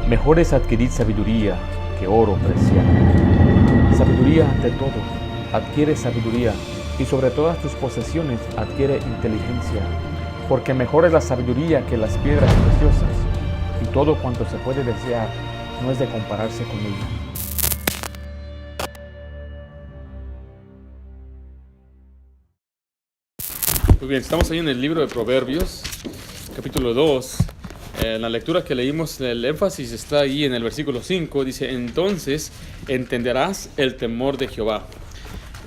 Mejor es adquirir sabiduría que oro preciado. Sabiduría ante todo, adquiere sabiduría, y sobre todas tus posesiones adquiere inteligencia, porque mejor es la sabiduría que las piedras preciosas, y todo cuanto se puede desear no es de compararse con ella. Muy bien, estamos ahí en el libro de Proverbios, capítulo 2. La lectura que leímos, el énfasis está ahí en el versículo 5. Dice: entonces entenderás el temor de Jehová.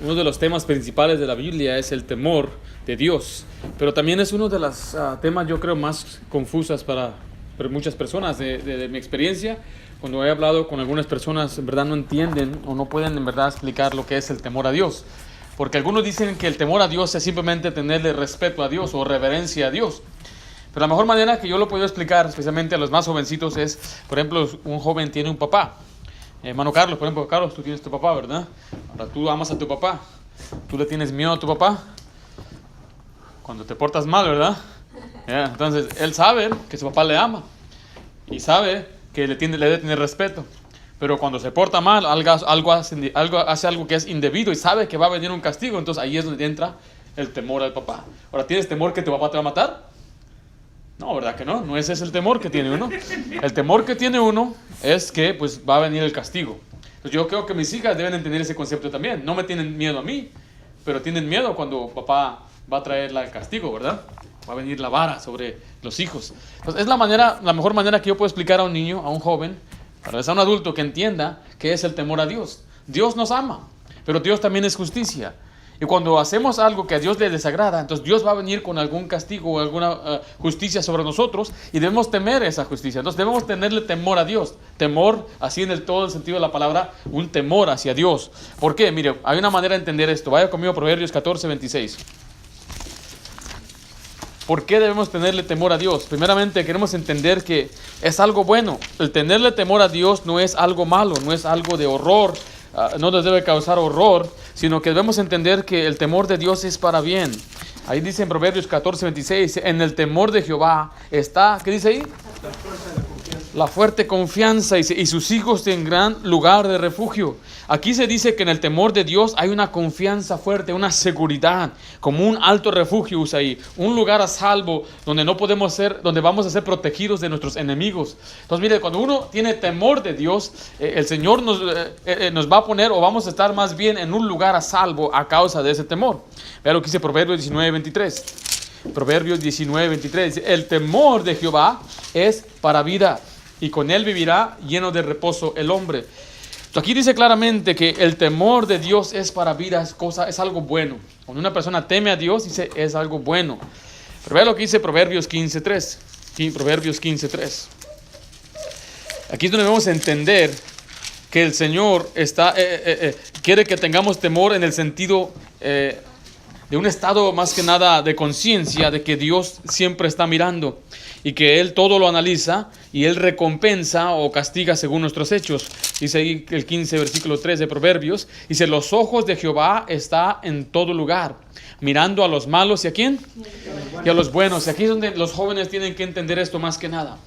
Uno de los temas principales de la Biblia es el temor de Dios, pero también es uno de los temas, yo creo, más confusas para muchas personas. De mi experiencia, cuando he hablado con algunas personas, en verdad no entienden o no pueden en verdad explicar lo que es el temor a Dios. Porque algunos dicen que el temor a Dios es simplemente tenerle respeto a Dios o reverencia a Dios. Pero la mejor manera que yo lo puedo explicar, especialmente a los más jovencitos, es, por ejemplo, un joven tiene un papá. Hermano Carlos, por ejemplo, Carlos, tú tienes tu papá, ¿verdad? Ahora tú amas a tu papá. ¿Tú le tienes miedo a tu papá? Cuando te portas mal, ¿verdad? Entonces, él sabe que su papá le ama. Y sabe que le debe tener respeto. Pero cuando se porta mal, hace algo que es indebido y sabe que va a venir un castigo, entonces ahí es donde entra el temor al papá. Ahora, ¿tienes temor que tu papá te va a matar? No, ¿verdad que no? No ese es el temor que tiene uno. El temor que tiene uno es que pues va a venir el castigo. Entonces yo creo que mis hijas deben entender ese concepto también. No me tienen miedo a mí, pero tienen miedo cuando papá va a traer el castigo, ¿verdad? Va a venir la vara sobre los hijos. Entonces es la mejor manera que yo puedo explicar a un niño, a un joven, para a un adulto que entienda qué es el temor a Dios. Dios nos ama, pero Dios también es justicia. Y cuando hacemos algo que a Dios le desagrada, entonces Dios va a venir con algún castigo o alguna justicia sobre nosotros y debemos temer esa justicia. Entonces debemos tenerle temor a Dios. Temor, así en todo el sentido de la palabra, un temor hacia Dios. ¿Por qué? Mire, hay una manera de entender esto. Vaya conmigo a Proverbios 14, 26. ¿Por qué debemos tenerle temor a Dios? Primeramente, queremos entender que es algo bueno. El tenerle temor a Dios no es algo malo, no es algo de horror, no nos debe causar horror, sino que debemos entender que el temor de Dios es para bien. Ahí dice en Proverbios 14, 26, en el temor de Jehová está, ¿qué dice ahí? La fuerte confianza y sus hijos tendrán lugar de refugio. Aquí se dice que en el temor de Dios hay una confianza fuerte, una seguridad, como un alto refugio usa ahí, un lugar a salvo donde vamos a ser protegidos de nuestros enemigos. Entonces mire, cuando uno tiene temor de Dios, el Señor nos va a poner, o vamos a estar más bien en un lugar a salvo a causa de ese temor. Vea lo que dice Proverbios 19, 23. Proverbios 19, 23 dice: el temor de Jehová es para vida, y con él vivirá lleno de reposo el hombre. Entonces aquí dice claramente que el temor de Dios es para vida, es algo bueno. Cuando una persona teme a Dios, dice es algo bueno. Pero vea lo que dice Proverbios 15:3. Proverbios 15:3. Aquí es donde debemos entender que el Señor quiere que tengamos temor en el sentido de un estado más que nada de conciencia de que Dios siempre está mirando y que Él todo lo analiza y Él recompensa o castiga según nuestros hechos. Dice ahí el 15 versículo 3 de Proverbios, dice: los ojos de Jehová está en todo lugar, mirando a los malos y ¿a quién? Y a los buenos. Y aquí es donde los jóvenes tienen que entender esto más que nada,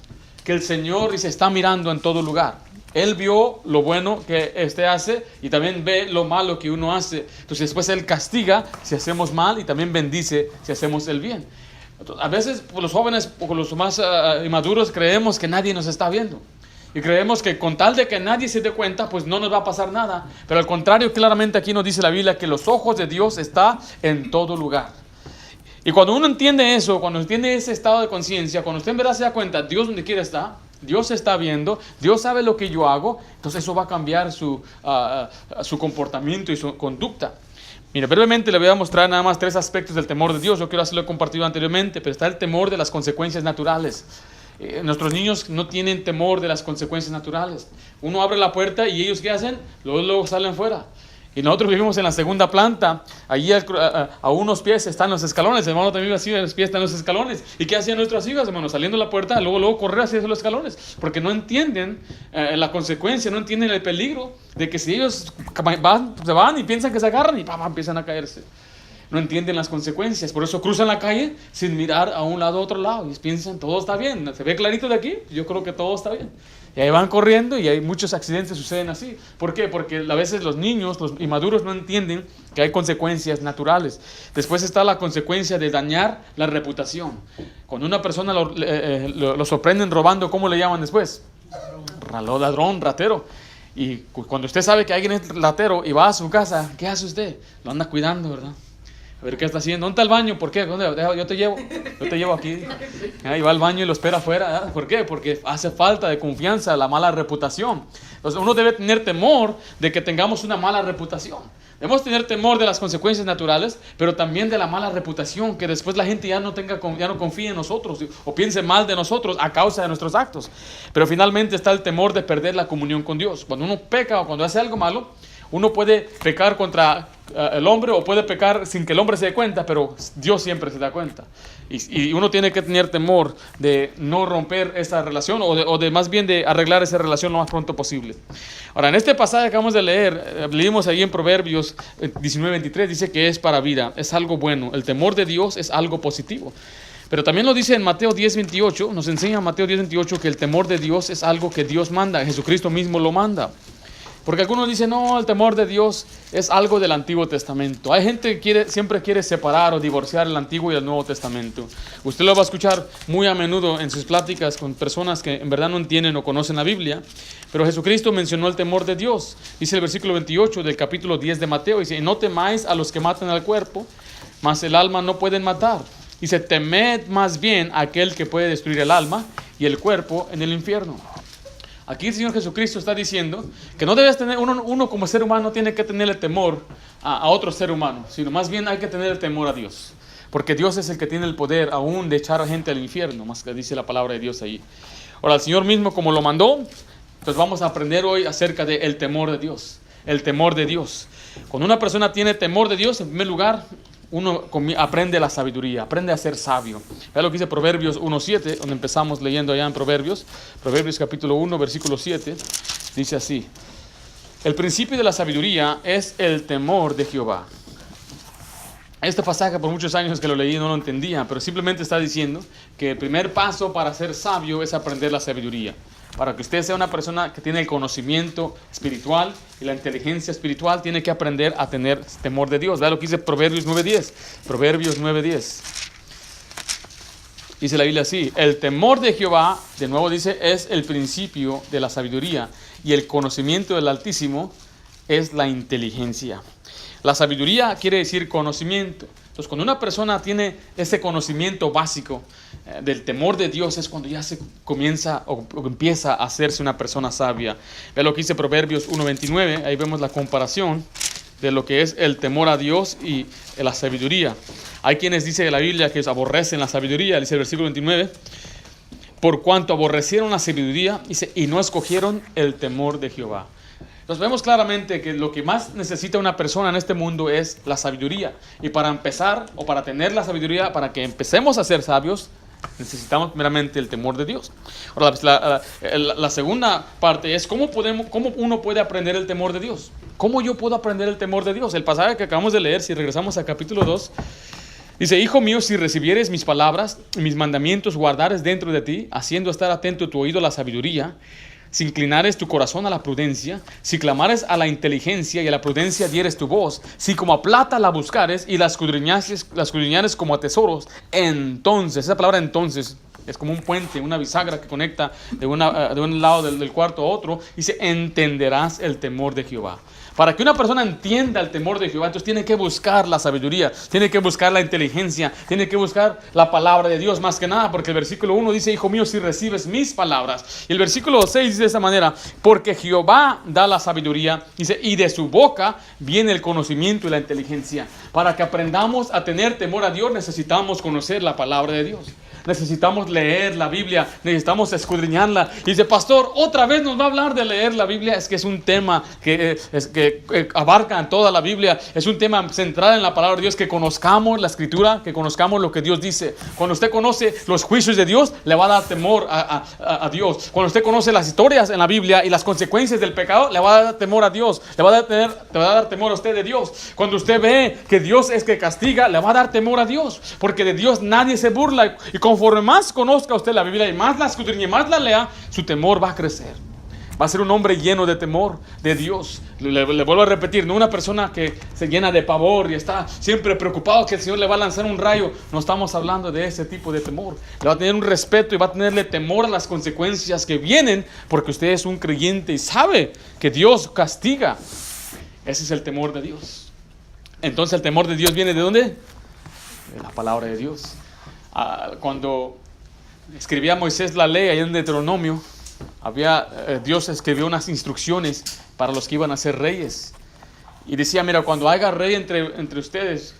que el Señor dice está mirando en todo lugar. Él vio lo bueno que hace y también ve lo malo que uno hace. Entonces después Él castiga si hacemos mal y también bendice si hacemos el bien. Entonces, a veces los jóvenes o los más inmaduros creemos que nadie nos está viendo. Y creemos que con tal de que nadie se dé cuenta, pues no nos va a pasar nada. Pero al contrario, claramente aquí nos dice la Biblia que los ojos de Dios están en todo lugar. Y cuando uno entiende eso, cuando entiende ese estado de conciencia, cuando usted en verdad se da cuenta, Dios donde quiera está, Dios está viendo, Dios sabe lo que yo hago, entonces eso va a cambiar su comportamiento y su conducta. Mira, brevemente le voy a mostrar nada más 3 aspectos del temor de Dios. Yo quiero hacerlo compartido anteriormente, pero está el temor de las consecuencias naturales. Nuestros niños no tienen temor de las consecuencias naturales. Uno abre la puerta y ellos ¿qué hacen? Luego salen fuera. Y nosotros vivimos en la segunda planta, allí a unos pies están los escalones, hermano también así, a los pies están los escalones. ¿Y qué hacían nuestras hijas, hermano? Saliendo de la puerta, luego correr hacia los escalones, porque no entienden la consecuencia, no entienden el peligro de que si ellos se van y piensan que se agarran y empiezan a caerse. no entienden las consecuencias. Por eso cruzan la calle sin mirar a un lado a otro lado. Y piensan, todo está bien. ¿Se ve clarito de aquí? Yo creo que todo está bien. Y ahí van corriendo y hay muchos accidentes suceden así. ¿Por qué? Porque a veces los niños, los inmaduros, no entienden que hay consecuencias naturales. Después está la consecuencia de dañar la reputación. Cuando una persona lo sorprenden robando, ¿cómo le llaman después? Ladrón, ratero. Y cuando usted sabe que alguien es ratero y va a su casa, ¿qué hace usted? Lo anda cuidando, ¿verdad? A ver qué está haciendo. ¿Dónde está el baño? ¿Por qué? Yo te llevo aquí. Ahí va al baño y lo espera afuera. ¿Verdad? ¿Por qué? Porque hace falta de confianza, la mala reputación. Entonces uno debe tener temor de que tengamos una mala reputación. Debemos tener temor de las consecuencias naturales, pero también de la mala reputación, que después la gente ya no confíe en nosotros o piense mal de nosotros a causa de nuestros actos. Pero finalmente está el temor de perder la comunión con Dios. Cuando uno peca o cuando hace algo malo, uno puede pecar contra el hombre o puede pecar sin que el hombre se dé cuenta, pero Dios siempre se da cuenta. Y uno tiene que tener temor de no romper esa relación o de más bien de arreglar esa relación lo más pronto posible. Ahora, en este pasaje que acabamos de leer, leímos ahí en Proverbios 19:23, dice que es para vida, es algo bueno. El temor de Dios es algo positivo. Pero también lo dice en Mateo 10:28, nos enseña Mateo 10:28 que el temor de Dios es algo que Dios manda, Jesucristo mismo lo manda. Porque algunos dicen, no, el temor de Dios es algo del Antiguo Testamento. Hay gente que siempre quiere separar o divorciar el Antiguo y el Nuevo Testamento. Usted lo va a escuchar muy a menudo en sus pláticas con personas que en verdad no entienden o conocen la Biblia. Pero Jesucristo mencionó el temor de Dios. Dice el versículo 28 del capítulo 10 de Mateo, dice, no temáis a los que matan al cuerpo, mas el alma no pueden matar. Dice, temed más bien a aquel que puede destruir el alma y el cuerpo en el infierno. Aquí el Señor Jesucristo está diciendo que no debes tener, uno como ser humano tiene que tenerle temor a otro ser humano, sino más bien hay que tener temor a Dios. Porque Dios es el que tiene el poder aún de echar a gente al infierno, más que dice la palabra de Dios ahí. Ahora, el Señor mismo como lo mandó, pues vamos a aprender hoy acerca del temor de Dios. El temor de Dios. Cuando una persona tiene temor de Dios, en primer lugar, uno aprende la sabiduría, aprende a ser sabio. Vean lo que dice Proverbios 1:7, donde empezamos leyendo allá en Proverbios capítulo 1, versículo 7, dice así: el principio de la sabiduría es el temor de Jehová. Este pasaje por muchos años que lo leí no lo entendía, pero simplemente está diciendo que el primer paso para ser sabio es aprender la sabiduría. Para que usted sea una persona que tiene el conocimiento espiritual y la inteligencia espiritual, tiene que aprender a tener temor de Dios. Vea lo que dice Proverbios 9:10. Proverbios 9:10. Dice la Biblia así: el temor de Jehová, de nuevo dice, es el principio de la sabiduría, y el conocimiento del Altísimo es la inteligencia. La sabiduría quiere decir conocimiento. Entonces, cuando una persona tiene ese conocimiento básico del temor de Dios, es cuando ya se comienza o empieza a hacerse una persona sabia. Ve lo que dice Proverbios 1:29, ahí vemos la comparación de lo que es el temor a Dios y la sabiduría. Hay quienes dicen en la Biblia que aborrecen la sabiduría, dice el versículo 29, por cuanto aborrecieron la sabiduría, dice, y no escogieron el temor de Jehová. Entonces vemos claramente que lo que más necesita una persona en este mundo es la sabiduría. Y para empezar, o para tener la sabiduría, para que empecemos a ser sabios, necesitamos primeramente el temor de Dios. Ahora, la segunda parte es ¿cómo uno puede aprender el temor de Dios? ¿Cómo yo puedo aprender el temor de Dios? El pasaje que acabamos de leer, si regresamos al capítulo 2, dice, hijo mío, si recibieres mis palabras y mis mandamientos guardares dentro de ti, haciendo estar atento tu oído a la sabiduría, si inclinares tu corazón a la prudencia, si clamares a la inteligencia y a la prudencia dieres tu voz, si como a plata la buscares y la escudriñares como a tesoros, entonces, esa palabra entonces es como un puente, una bisagra que conecta de un lado del cuarto a otro, dice, entenderás el temor de Jehová. Para que una persona entienda el temor de Jehová, entonces tiene que buscar la sabiduría, tiene que buscar la inteligencia, tiene que buscar la palabra de Dios más que nada, porque el versículo 1 dice, hijo mío, si recibes mis palabras. Y el versículo 6 dice de esta manera, porque Jehová da la sabiduría, dice, y de su boca viene el conocimiento y la inteligencia. Para que aprendamos a tener temor a Dios, necesitamos conocer la palabra de Dios. necesitamos leer la Biblia, necesitamos escudriñarla. Y dice, pastor, otra vez nos va a hablar de leer la Biblia. Es que es un tema que abarca toda la Biblia. Es un tema central en la palabra de Dios, que conozcamos la Escritura, que conozcamos lo que Dios dice. Cuando usted conoce los juicios de Dios, le va a dar temor a Dios. Cuando usted conoce las historias en la Biblia y las consecuencias del pecado, le va a dar temor a Dios. Te va a dar temor a usted de Dios. Cuando usted ve que Dios es que castiga, le va a dar temor a Dios, porque de Dios nadie se burla. Y conforme más conozca usted la Biblia y más la escudriñe, más la lea, su temor va a crecer. Va a ser un hombre lleno de temor de Dios. Le vuelvo a repetir, no una persona que se llena de pavor y está siempre preocupado que el Señor le va a lanzar un rayo. No estamos hablando de ese tipo de temor. Le va a tener un respeto y va a tenerle temor a las consecuencias que vienen, porque usted es un creyente y sabe que Dios castiga. Ese es el temor de Dios. Entonces el temor de Dios viene ¿de dónde? De la palabra de Dios. Cuando escribía Moisés la ley allá en Deuteronomio, Dios escribió unas instrucciones para los que iban a ser reyes. Y decía, mira, cuando haya rey entre ustedes,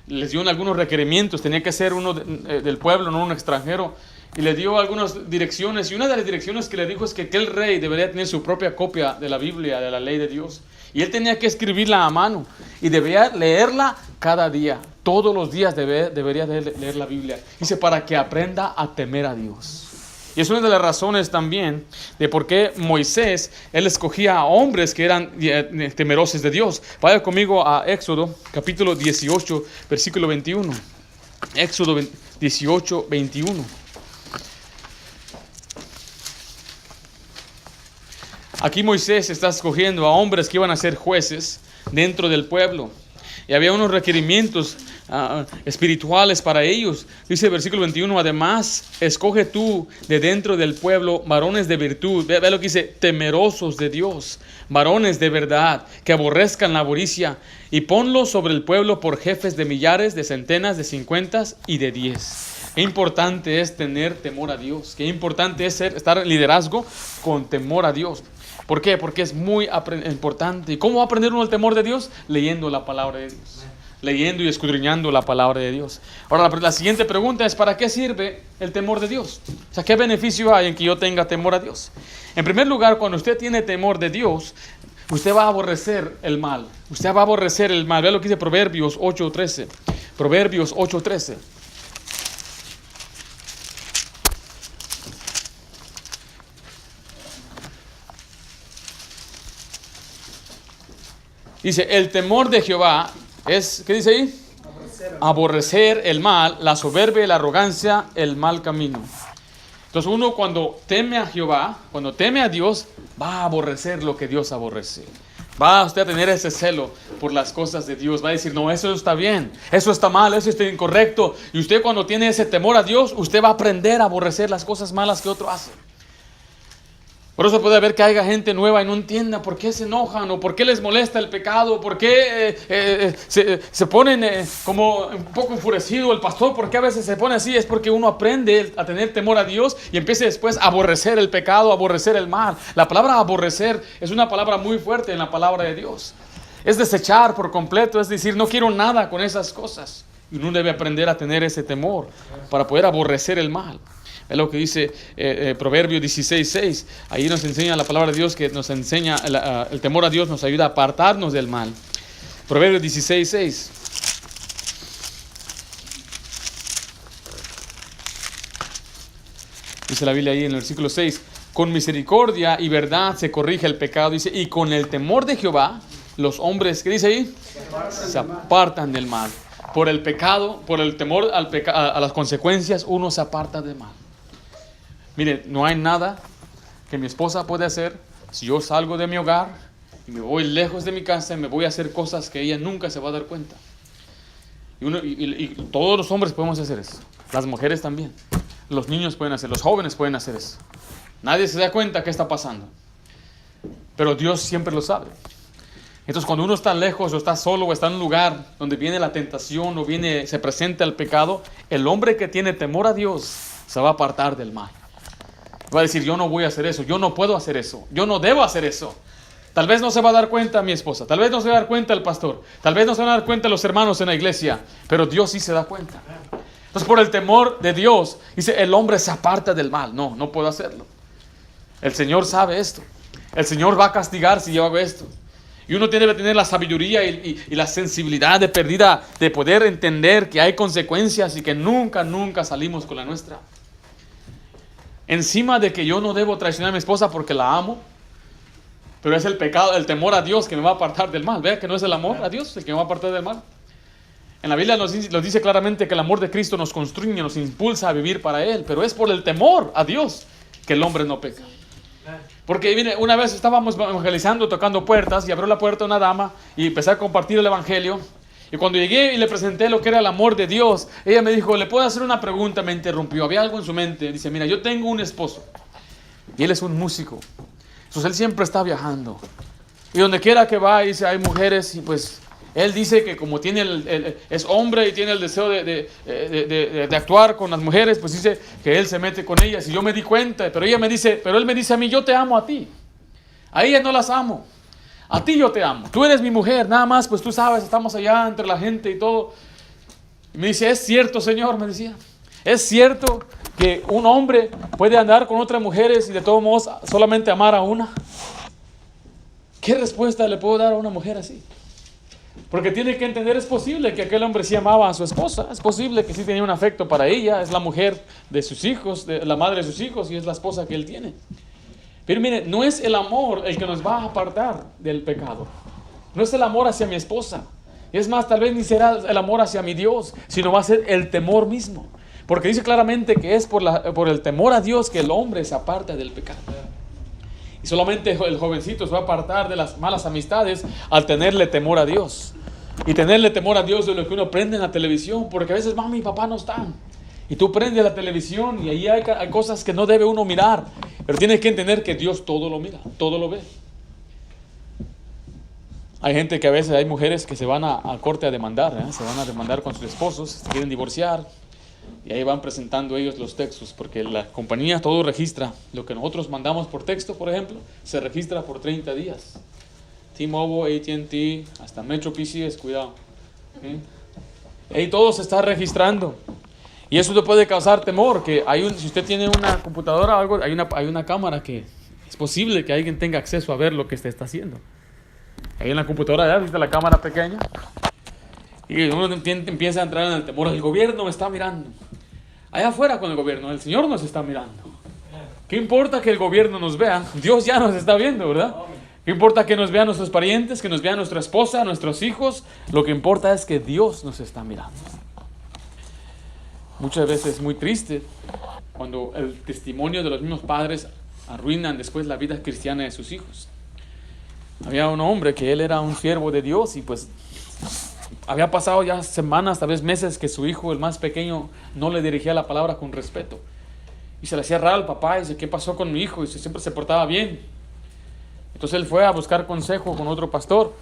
les dio algunos requerimientos. Tenía que ser uno del pueblo, no un extranjero. Y le dio algunas direcciones. Y una de las direcciones que le dijo es que aquel rey debería tener su propia copia de la Biblia, de la ley de Dios. Y él tenía que escribirla a mano. Y debía leerla cada día. Todos los días debería leer la Biblia. Dice, para que aprenda a temer a Dios. Y es una de las razones también de por qué Moisés, él escogía a hombres que eran temerosos de Dios. Vaya conmigo a Éxodo, capítulo 18, versículo 21. Éxodo 18, 21. Aquí Moisés está escogiendo a hombres que iban a ser jueces dentro del pueblo. Y había unos requerimientos espirituales para ellos. Dice el versículo 21, además, escoge tú de dentro del pueblo varones de virtud. Ve lo que dice, temerosos de Dios, varones de verdad, que aborrezcan la avaricia, y ponlos sobre el pueblo por jefes de millares, de centenas, de 50 y de 10. Qué importante es tener temor a Dios. Qué importante es estar en liderazgo con temor a Dios. ¿Por qué? Porque es muy importante. ¿Y cómo va a aprender uno el temor de Dios? Leyendo la palabra de Dios. Leyendo y escudriñando la palabra de Dios. Ahora, la siguiente pregunta es, ¿para qué sirve el temor de Dios? O sea, ¿qué beneficio hay en que yo tenga temor a Dios? En primer lugar, cuando usted tiene temor de Dios, usted va a aborrecer el mal. Usted va a aborrecer el mal. Vea lo que dice Proverbios 8:13. Proverbios 8:13. Dice, el temor de Jehová es, ¿qué dice ahí? Aborrecer el mal, la soberbia y la arrogancia, el mal camino. Entonces uno cuando teme a Jehová, cuando teme a Dios, va a aborrecer lo que Dios aborrece. Va a usted a tener ese celo por las cosas de Dios. Va a decir, no, eso está bien, eso está mal, eso está incorrecto. Y usted cuando tiene ese temor a Dios, usted va a aprender a aborrecer las cosas malas que otro hace. Por eso puede haber que haya gente nueva y no entienda por qué se enojan o por qué les molesta el pecado, por qué se ponen como un poco enfurecido el pastor, porque a veces se pone así. Es porque uno aprende a tener temor a Dios y empieza después a aborrecer el pecado, a aborrecer el mal. La palabra aborrecer es una palabra muy fuerte en la palabra de Dios. Es desechar por completo, es decir, no quiero nada con esas cosas. Y uno debe aprender a tener ese temor para poder aborrecer el mal. Es lo que dice Proverbios 16:6. Ahí nos enseña la palabra de Dios, que nos enseña el temor a Dios, nos ayuda a apartarnos del mal. Proverbios 16:6. Dice la Biblia ahí en el versículo 6. Con misericordia y verdad se corrige el pecado. Dice, y con el temor de Jehová, los hombres, ¿qué dice ahí? Se apartan del mal. Por el pecado, por el temor a las consecuencias, uno se aparta del mal. Mire, no hay nada que mi esposa pueda hacer si yo salgo de mi hogar y me voy lejos de mi casa y me voy a hacer cosas que ella nunca se va a dar cuenta. Y todos los hombres podemos hacer eso. Las mujeres también. Los niños pueden hacer, los jóvenes pueden hacer eso. Nadie se da cuenta qué está pasando. Pero Dios siempre lo sabe. Entonces cuando uno está lejos o está solo o está en un lugar donde viene la tentación o se presenta el pecado, el hombre que tiene temor a Dios se va a apartar del mal. Va a decir, yo no voy a hacer eso, yo no puedo hacer eso, yo no debo hacer eso. Tal vez no se va a dar cuenta mi esposa, tal vez no se va a dar cuenta el pastor, tal vez no se van a dar cuenta los hermanos en la iglesia, pero Dios sí se da cuenta. Entonces, por el temor de Dios, dice, el hombre se aparta del mal. No, no puedo hacerlo. El Señor sabe esto. El Señor va a castigar si yo hago esto. Y uno debe tener la sabiduría y la sensibilidad de perdida de poder entender que hay consecuencias y que nunca salimos con la nuestra. Encima de que yo no debo traicionar a mi esposa porque la amo, pero es el pecado, el temor a Dios que me va a apartar del mal. Vea que no es el amor a Dios el que me va a apartar del mal. En la Biblia nos dice claramente que el amor de Cristo nos construye, nos impulsa a vivir para Él, pero es por el temor a Dios que el hombre no peca. Porque mire, una vez estábamos evangelizando, tocando puertas, y abrió la puerta una dama y empecé a compartir el evangelio. Y cuando llegué y le presenté lo que era el amor de Dios, ella me dijo, ¿le puedo hacer una pregunta? Me interrumpió, había algo en su mente. Dice, mira, yo tengo un esposo y él es un músico. Entonces él siempre está viajando. Y donde quiera que va, dice, hay mujeres y pues él dice que como tiene es hombre y tiene el deseo de actuar con las mujeres, pues dice que él se mete con ellas. Y yo me di cuenta, pero él me dice a mí, yo te amo a ti. A ellas no las amo. A ti yo te amo. Tú eres mi mujer, nada más, pues tú sabes, estamos allá entre la gente y todo. Y me dice, es cierto, Señor, me decía. Es cierto que un hombre puede andar con otras mujeres y de todos modos solamente amar a una. ¿Qué respuesta le puedo dar a una mujer así? Porque tiene que entender, es posible que aquel hombre sí amaba a su esposa, es posible que sí tenía un afecto para ella, es la mujer de sus hijos, la madre de sus hijos y es la esposa que él tiene. Pero mire, no es el amor el que nos va a apartar del pecado, no es el amor hacia mi esposa, es más, tal vez ni será el amor hacia mi Dios, sino va a ser el temor mismo, porque dice claramente que es por el temor a Dios que el hombre se aparta del pecado. Y solamente el jovencito se va a apartar de las malas amistades al tenerle temor a Dios. Y tenerle temor a Dios de lo que uno prende en la televisión, porque a veces mami y papá no están. Y tú prendes la televisión y ahí hay cosas que no debe uno mirar. Pero tienes que entender que Dios todo lo mira, todo lo ve. Hay gente que a veces, hay mujeres que se van a corte a demandar, se van a demandar con sus esposos, se quieren divorciar. Y ahí van presentando ellos los textos, porque la compañía todo registra. Lo que nosotros mandamos por texto, por ejemplo, se registra por 30 días. T-Mobile, AT&T, hasta Metro PCS, cuidado. Ahí todo se está registrando. Y eso le puede causar temor, que si usted tiene una computadora o algo, hay una cámara que es posible que alguien tenga acceso a ver lo que usted está haciendo. Ahí en la computadora, ¿ya viste la cámara pequeña? Y uno empieza a entrar en el temor. El gobierno me está mirando. Allá afuera con el gobierno, el Señor nos está mirando. ¿Qué importa que el gobierno nos vea? Dios ya nos está viendo, ¿verdad? ¿Qué importa que nos vean nuestros parientes, que nos vean nuestra esposa, nuestros hijos? Lo que importa es que Dios nos está mirando. Muchas veces es muy triste cuando el testimonio de los mismos padres arruinan después la vida cristiana de sus hijos. Había un hombre que él era un siervo de Dios y pues había pasado ya semanas, tal vez meses, que su hijo, el más pequeño, no le dirigía la palabra con respeto. Y se le hacía raro al papá y dice, ¿qué pasó con mi hijo? Y siempre se portaba bien. Entonces él fue a buscar consejo con otro pastor.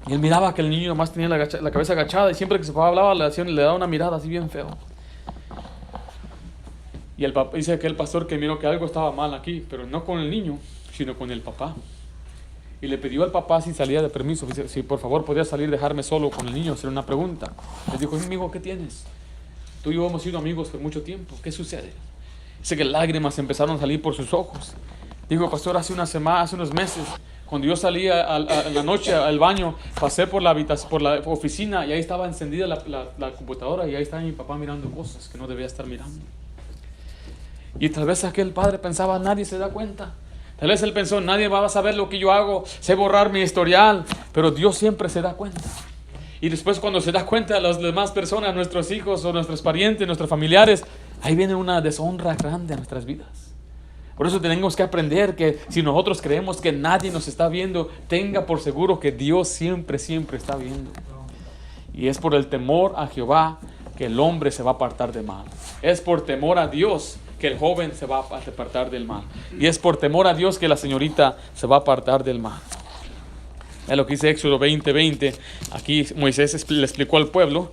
Y él miraba que el niño nomás tenía la cabeza agachada y siempre que su papá hablaba le daba una mirada así bien feo. Y el papá dice que el pastor que miró que algo estaba mal aquí, pero no con el niño, sino con el papá. Y le pidió al papá si salía de permiso, dice, si por favor podía salir, dejarme solo con el niño, hacer una pregunta. Le dijo, amigo, ¿qué tienes? Tú y yo hemos sido amigos por mucho tiempo, ¿qué sucede? Dice que lágrimas empezaron a salir por sus ojos. Dijo, pastor, hace unos meses, cuando yo salía en la noche al baño, pasé por la oficina y ahí estaba encendida la computadora y ahí estaba mi papá mirando cosas que no debía estar mirando. Y tal vez aquel padre pensaba, nadie se da cuenta. Tal vez él pensó, nadie va a saber lo que yo hago, sé borrar mi historial, pero Dios siempre se da cuenta. Y después cuando se da cuenta las demás personas, nuestros hijos o nuestros parientes, nuestros familiares, ahí viene una deshonra grande a nuestras vidas. Por eso tenemos que aprender que si nosotros creemos que nadie nos está viendo, tenga por seguro que Dios siempre, siempre está viendo. Y es por el temor a Jehová que el hombre se va a apartar del mal. Es por temor a Dios que el joven se va a apartar del mal. Y es por temor a Dios que la señorita se va a apartar del mal. Es lo que dice Éxodo 20:20. Aquí Moisés le explicó al pueblo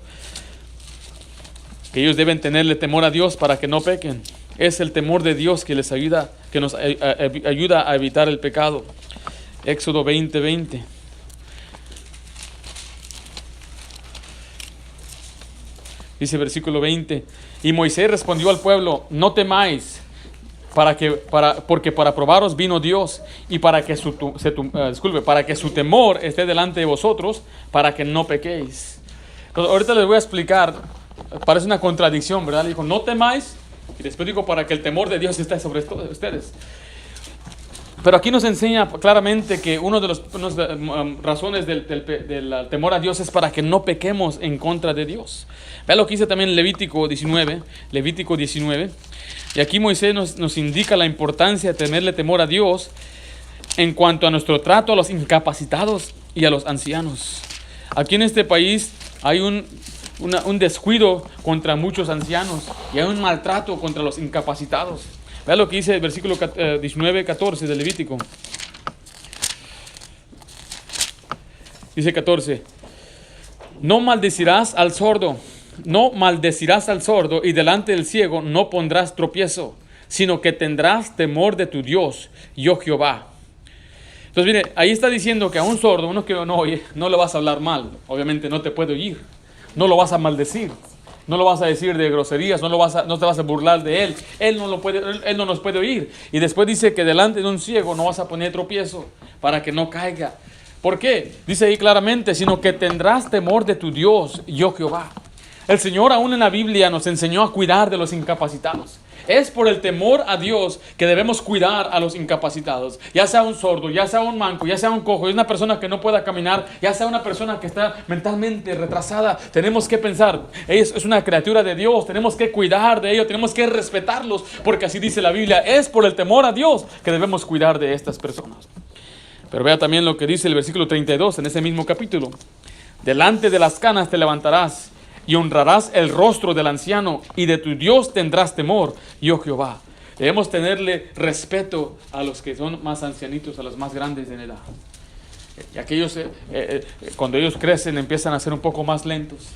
que ellos deben tenerle temor a Dios para que no pequen. Es el temor de Dios que les ayuda, que nos ayuda a evitar el pecado. Éxodo 20:20. Dice versículo 20. Y Moisés respondió al pueblo: no temáis, porque para probaros vino Dios, y para que para que su temor esté delante de vosotros, para que no pequéis. Entonces, ahorita les voy a explicar. Parece una contradicción, ¿verdad? Le dijo: no temáis, y después dijo: para que el temor de Dios esté sobre ustedes. Pero aquí nos enseña claramente que una de las razones del temor a Dios es para que no pequemos en contra de Dios. Vea lo que dice también Levítico 19. Y aquí Moisés nos indica la importancia de tenerle temor a Dios en cuanto a nuestro trato a los incapacitados y a los ancianos. Aquí en este país hay un descuido contra muchos ancianos y hay un maltrato contra los incapacitados. Vea lo que dice el versículo 19-14 de Levítico. Dice 14: no maldecirás al sordo, y delante del ciego no pondrás tropiezo, sino que tendrás temor de tu Dios, yo Jehová. Entonces, mire, ahí está diciendo que a un sordo, uno que no oye, no le vas a hablar mal. Obviamente no te puede oír. No lo vas a maldecir. No lo vas a decir de groserías, no te vas a burlar de él. Él no nos puede oír. Y después dice que delante de un ciego no vas a poner tropiezo para que no caiga. ¿Por qué? Dice ahí claramente: sino que tendrás temor de tu Dios, yo Jehová. El Señor aún en la Biblia nos enseñó a cuidar de los incapacitados. Es por el temor a Dios que debemos cuidar a los incapacitados. Ya sea un sordo, ya sea un manco, ya sea un cojo, es una persona que no pueda caminar, ya sea una persona que está mentalmente retrasada. Tenemos que pensar, es una criatura de Dios, tenemos que cuidar de ellos, tenemos que respetarlos, porque así dice la Biblia. Es por el temor a Dios que debemos cuidar de estas personas. Pero vea también lo que dice el versículo 32 en ese mismo capítulo: delante de las canas te levantarás y honrarás el rostro del anciano, y de tu Dios tendrás temor, yo Jehová. Debemos tenerle respeto a los que son más ancianitos, a los más grandes en edad. Y aquellos, cuando ellos crecen, empiezan a ser un poco más lentos.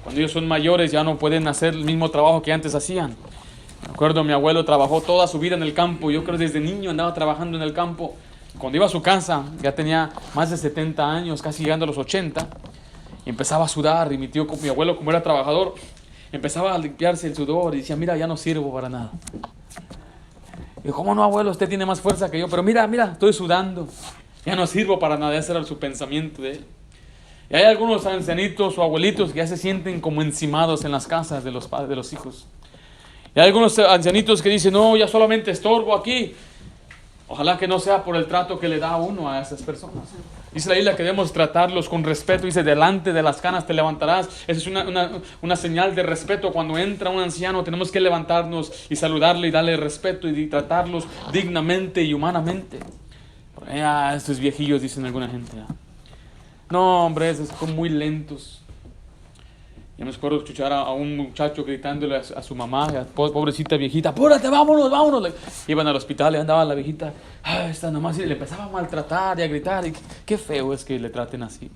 Cuando ellos son mayores, ya no pueden hacer el mismo trabajo que antes hacían. Me acuerdo, mi abuelo trabajó toda su vida en el campo. Yo creo que desde niño andaba trabajando en el campo. Cuando iba a su casa, ya tenía más de 70 años, casi llegando a los 80. Y empezaba a sudar, y mi abuelo, como era trabajador, empezaba a limpiarse el sudor y decía: mira, ya no sirvo para nada. Y yo: ¿cómo no, abuelo? Usted tiene más fuerza que yo. Pero mira, estoy sudando, ya no sirvo para nada. Ese era su pensamiento de él. Y hay algunos ancianitos o abuelitos que ya se sienten como encimados en las casas de los padres, de los hijos. Y hay algunos ancianitos que dicen: no, ya solamente estorbo aquí. Ojalá que no sea por el trato que le da uno a esas personas. Dice la Biblia que debemos tratarlos con respeto. Dice: delante de las canas te levantarás. Esa es una señal de respeto. Cuando entra un anciano, tenemos que levantarnos y saludarle y darle respeto y tratarlos dignamente y humanamente. Estos viejillos, dicen alguna gente. No, hombre, esos son muy lentos. Yo me acuerdo escuchar a un muchacho gritándole a su mamá: pobrecita viejita, apúrate, vámonos. Iban al hospital y andaba la viejita, esta nomás, y le empezaba a maltratar y a gritar. Y qué feo es que le traten así.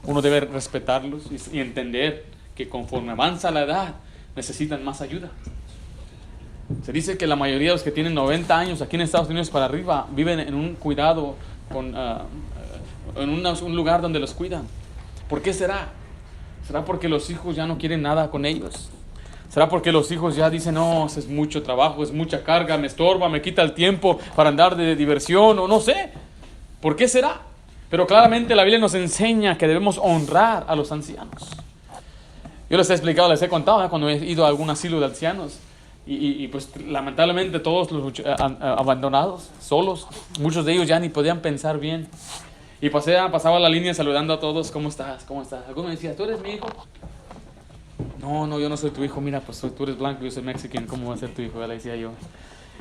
Uno debe respetarlos y entender que conforme avanza la edad, necesitan más ayuda. Se dice que la mayoría de los que tienen 90 años aquí en Estados Unidos para arriba viven en un cuidado, en un lugar donde los cuidan. ¿Por qué será? ¿Será porque los hijos ya no quieren nada con ellos? ¿Será porque los hijos ya dicen: no, es mucho trabajo, es mucha carga, me estorba, me quita el tiempo para andar de diversión? O no sé. ¿Por qué será? Pero claramente la Biblia nos enseña que debemos honrar a los ancianos. Yo les he explicado, les he contado cuando he ido a algún asilo de ancianos. Y pues lamentablemente todos los abandonados, solos. Muchos de ellos ya ni podían pensar bien. Y pasaba la línea saludando a todos: ¿cómo estás? Alguno me decía: ¿tú eres mi hijo? No, yo no soy tu hijo. Mira, pues tú eres blanco, yo soy mexicano, ¿cómo va a ser tu hijo? Ya le decía yo.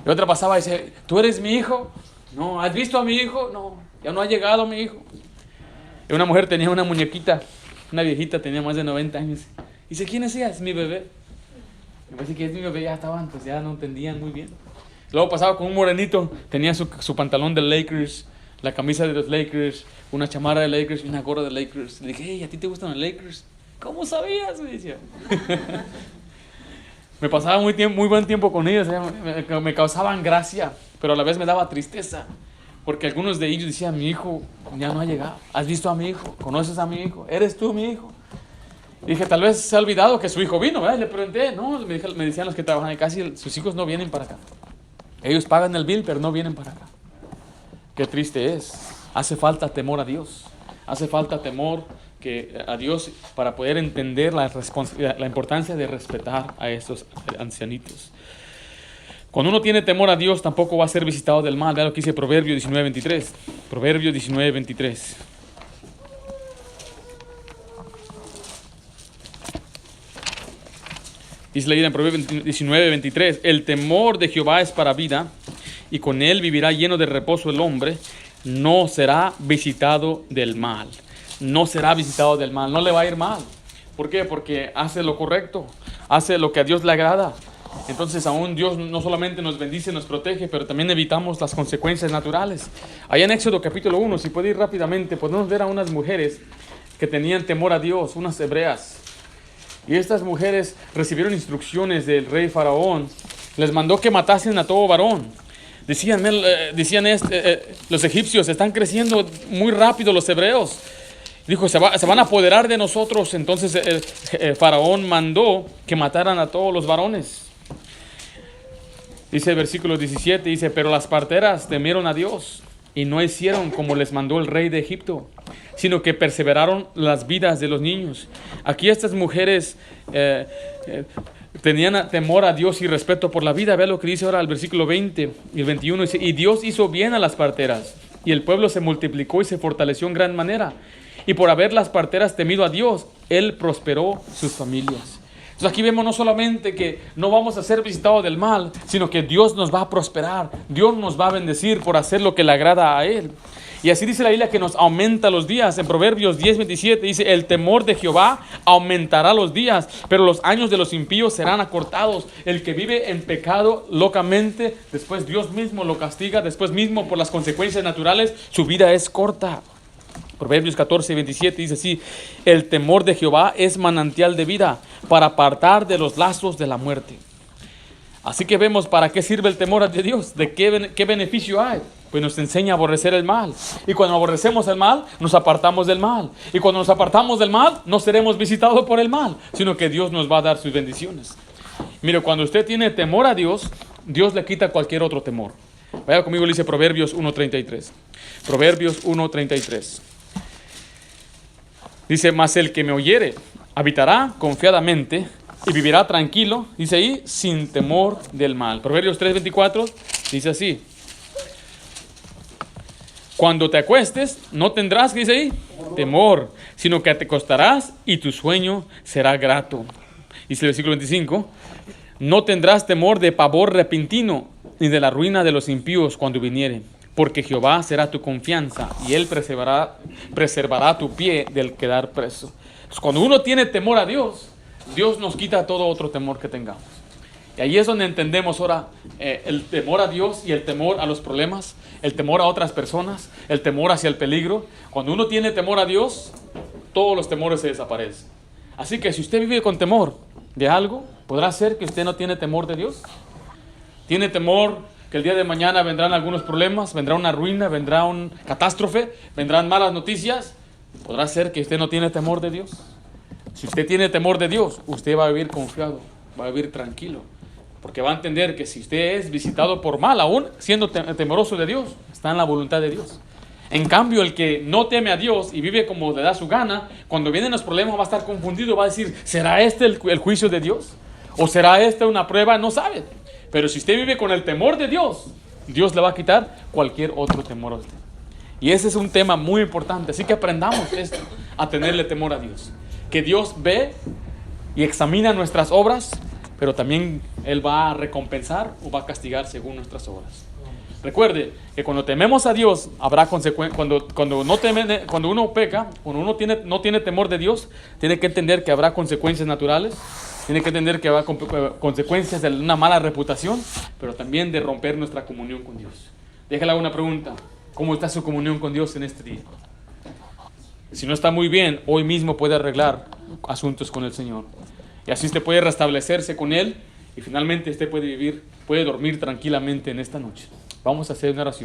Y otra pasaba y decía: ¿tú eres mi hijo? No. ¿Has visto a mi hijo? No, ya no ha llegado mi hijo. Y una mujer tenía una muñequita, una viejita, tenía más de 90 años. Y dice: ¿quién es ella? Es mi bebé. Me parece que es mi bebé. Ya estaban, pues ya no entendían muy bien. Luego pasaba con un morenito, tenía su pantalón de Lakers, la camisa de los Lakers, una chamarra de Lakers y una gorra de Lakers. Le dije: hey, ¿a ti te gustan los Lakers? ¿Cómo sabías? Me decía. Me pasaba muy buen tiempo con ellos. Me causaban gracia, pero a la vez me daba tristeza. Porque algunos de ellos decían: mi hijo ya no ha llegado. ¿Has visto a mi hijo? ¿Conoces a mi hijo? ¿Eres tú mi hijo? Dije, tal vez se ha olvidado que su hijo vino, ¿verdad? Y le pregunté, no, me decían los que trabajan en casa, sus hijos no vienen para acá. Ellos pagan el bill, pero no vienen para acá. Qué triste es. Hace falta temor a Dios. Hace falta temor a Dios para poder entender la importancia de respetar a estos ancianitos. Cuando uno tiene temor a Dios, tampoco va a ser visitado del mal. Vea lo que dice Proverbios 19:23. Proverbios 19:23. Dice la en Proverbios 19:23. El temor de Jehová es para vida, y con él vivirá lleno de reposo el hombre. No será visitado del mal. No será visitado del mal. No le va a ir mal. ¿Por qué? Porque hace lo correcto. Hace lo que a Dios le agrada. Entonces aún Dios no solamente nos bendice, nos protege, pero también evitamos las consecuencias naturales. Allá en Éxodo capítulo 1, si puede ir rápidamente, podemos ver a unas mujeres que tenían temor a Dios, unas hebreas. Y estas mujeres recibieron instrucciones del rey Faraón. Les mandó que matasen a todo varón. Decían los egipcios, están creciendo muy rápido los hebreos. Dijo, se van a apoderar de nosotros. Entonces Faraón mandó que mataran a todos los varones. Dice el versículo 17, dice, pero las parteras temieron a Dios y no hicieron como les mandó el rey de Egipto, sino que perseveraron las vidas de los niños. Aquí estas mujeres tenían temor a Dios y respeto por la vida. Vea lo que dice ahora el versículo 20 y el 21. Dice, y Dios hizo bien a las parteras, y el pueblo se multiplicó y se fortaleció en gran manera. Y por haber las parteras temido a Dios, Él prosperó sus familias. Entonces aquí vemos no solamente que no vamos a ser visitados del mal, sino que Dios nos va a prosperar. Dios nos va a bendecir por hacer lo que le agrada a Él. Y así dice la Biblia que nos aumenta los días. En Proverbios 10:27 dice, el temor de Jehová aumentará los días, pero los años de los impíos serán acortados. El que vive en pecado locamente, después Dios mismo lo castiga, después mismo por las consecuencias naturales, su vida es corta. Proverbios 14:27 dice así, el temor de Jehová es manantial de vida, para apartar de los lazos de la muerte. Así que vemos para qué sirve el temor de Dios, de qué beneficio hay. Pues nos enseña a aborrecer el mal. Y cuando aborrecemos el mal, nos apartamos del mal. Y cuando nos apartamos del mal, no seremos visitados por el mal, sino que Dios nos va a dar sus bendiciones. Mire, cuando usted tiene temor a Dios, Dios le quita cualquier otro temor. Vaya conmigo, dice Proverbios 1:33. Proverbios 1:33. Dice, mas el que me oyere habitará confiadamente y vivirá tranquilo, dice ahí, sin temor del mal. Proverbios 3:24 dice así, cuando te acuestes no tendrás, ¿qué dice ahí? Temor, sino que te acostarás y tu sueño será grato. Dice el versículo 25, no tendrás temor de pavor repentino, ni de la ruina de los impíos cuando vinieren. Porque Jehová será tu confianza y Él preservará tu pie del quedar preso. Entonces, cuando uno tiene temor a Dios, Dios nos quita todo otro temor que tengamos. Y ahí es donde entendemos ahora el temor a Dios y el temor a los problemas, el temor a otras personas, el temor hacia el peligro. Cuando uno tiene temor a Dios, todos los temores se desaparecen. Así que si usted vive con temor de algo, ¿podrá ser que usted no tiene temor de Dios? ¿Tiene temor que el día de mañana vendrán algunos problemas, vendrá una ruina, vendrá una catástrofe, vendrán malas noticias? ¿Podrá ser que usted no tiene temor de Dios? Si usted tiene temor de Dios, usted va a vivir confiado, va a vivir tranquilo, porque va a entender que si usted es visitado por mal, aún siendo temeroso de Dios, está en la voluntad de Dios. En cambio, el que no teme a Dios y vive como le da su gana, cuando vienen los problemas va a estar confundido, va a decir, ¿será este el juicio de Dios? ¿O será esta una prueba? No sabe. Pero si usted vive con el temor de Dios, Dios le va a quitar cualquier otro temor a usted. Y ese es un tema muy importante. Así que aprendamos esto, a tenerle temor a Dios. Que Dios ve y examina nuestras obras, pero también Él va a recompensar o va a castigar según nuestras obras. Recuerde que cuando tememos a Dios, habrá consecuencias. Cuando uno peca, cuando uno no tiene temor de Dios, tiene que entender que habrá consecuencias naturales. Tiene que entender que habrá consecuencias de una mala reputación, pero también de romper nuestra comunión con Dios. Déjale una pregunta. ¿Cómo está su comunión con Dios en este día? Si no está muy bien, hoy mismo puede arreglar asuntos con el Señor. Y así usted puede restablecerse con Él y finalmente usted puede dormir tranquilamente en esta noche. Vamos a hacer una oración.